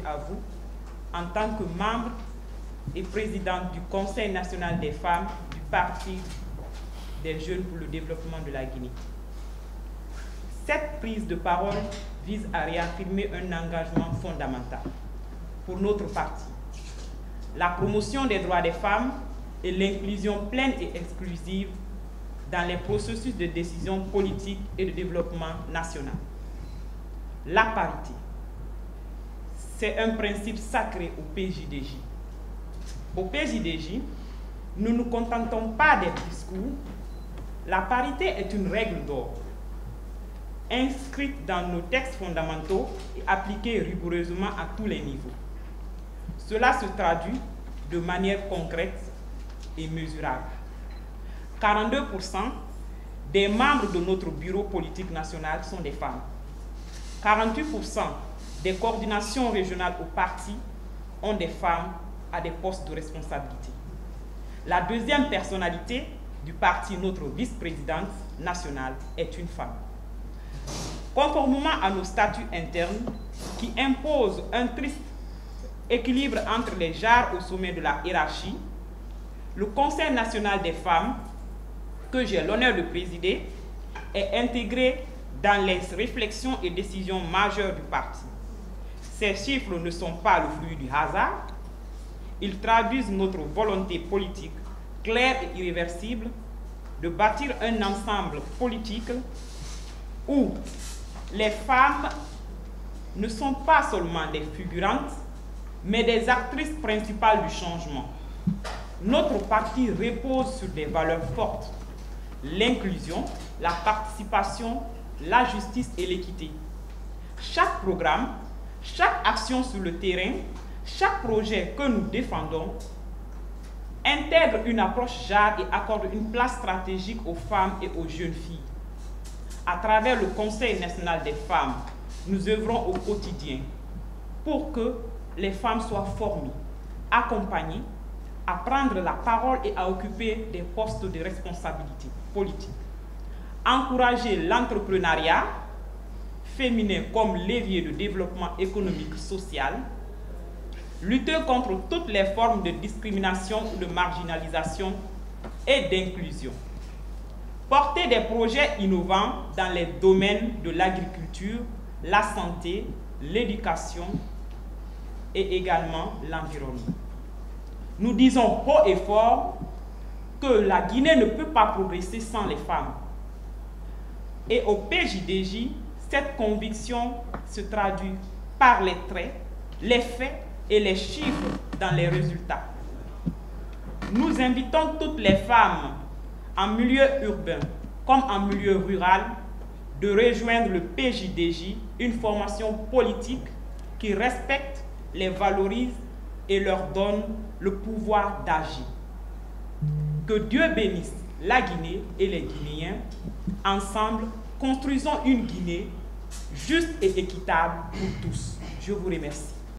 à vous en tant que membre et présidente du Conseil national des femmes du Parti des jeunes pour le développement de la Guinée. Cette prise de parole vise à réaffirmer un engagement fondamental pour notre parti, la promotion des droits des femmes et l'inclusion pleine et exclusive dans les processus de décision politique et de développement national. La parité, c'est un principe sacré au PJDJ. Au PJDJ, nous ne nous contentons pas des discours. La parité est une règle d'or, inscrite dans nos textes fondamentaux et appliquée rigoureusement à tous les niveaux. Cela se traduit de manière concrète et mesurable. 42% des membres de notre bureau politique national sont des femmes. 48% des coordinations régionales au parti ont des femmes à des postes de responsabilité. La deuxième personnalité du parti, notre vice-présidente nationale, est une femme. Conformément à nos statuts internes qui imposent un triste équilibre entre les genres au sommet de la hiérarchie, le Conseil national des femmes, que j'ai l'honneur de présider, est intégré dans les réflexions et décisions majeures du parti. Ces chiffres ne sont pas le fruit du hasard. Ils traduisent notre volonté politique claire et irréversible de bâtir un ensemble politique où les femmes ne sont pas seulement des figurantes, mais des actrices principales du changement. Notre parti repose sur des valeurs fortes: l'inclusion, la participation, la justice et l'équité. Chaque programme, chaque action sur le terrain, chaque projet que nous défendons intègre une approche genre et accorde une place stratégique aux femmes et aux jeunes filles. À travers le Conseil national des femmes, nous œuvrons au quotidien pour que les femmes soient formées, accompagnées, à prendre la parole et à occuper des postes de responsabilité politique. Encourager l'entrepreneuriat féminin comme levier de développement économique social, lutter contre toutes les formes de discrimination ou de marginalisation et d'inclusion, porter des projets innovants dans les domaines de l'agriculture, la santé, l'éducation et également l'environnement. Nous disons haut et fort que la Guinée ne peut pas progresser sans les femmes. Et au PJDJ, cette conviction se traduit par les traits, les faits et les chiffres dans les résultats. Nous invitons toutes les femmes en milieu urbain comme en milieu rural de rejoindre le PJDJ, une formation politique qui respecte, les valorise et leur donne le pouvoir d'agir. Que Dieu bénisse la Guinée et les Guinéens. Ensemble, construisons une Guinée juste et équitable pour tous. Je vous remercie.